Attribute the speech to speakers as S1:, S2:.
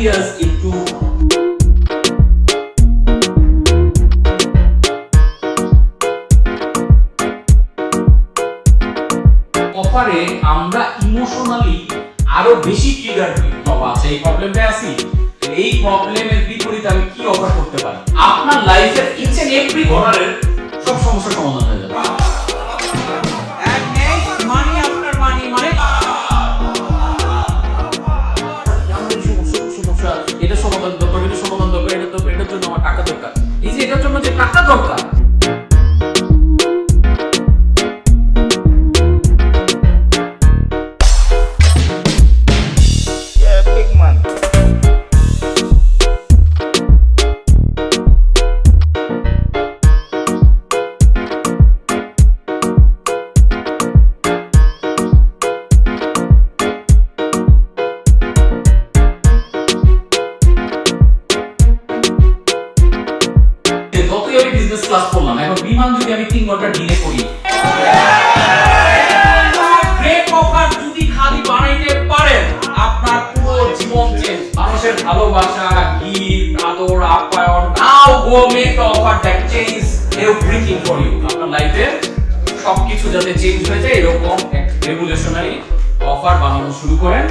S1: ideas into অফারে আমরা emotionally আরো বেশি ট্রিগার হই। বাবা সেই প্রবলেমটা আছে, এই প্রবলেমের বিপরীতে আমি কি অফার করতে পারি? আপনার লাইফের ইচ এন্ড এভরি কর্নারের সব সমস্যার সমাধান হয়ে যাবে। মানি আফটার মানি, মানে এটা সমাধান দরকার, এটা সমাধান দরকার, এটা দরকার, এটার জন্য আমার টাকা দরকার। এই যে এটার জন্য যে টাকা দরকার, বিজনেস ক্লাস করলাম, এখন বিমান যদি আমি 3 ঘন্টা ডিলে করি, গ্রেট অফার যদি খালি বানাইতে পারেন, আপনার পুরো জীবন চেঞ্জ। মানুষের ভালোবাসা, গিফট, আদর, আপ্যায়ন, now go make the offer that change everything for you. আপনার লাইফে সবকিছু যাতে চেঞ্জ হয়ে যায়, এরকম এক রেভলিউশনারি অফার বানানো শুরু করেন।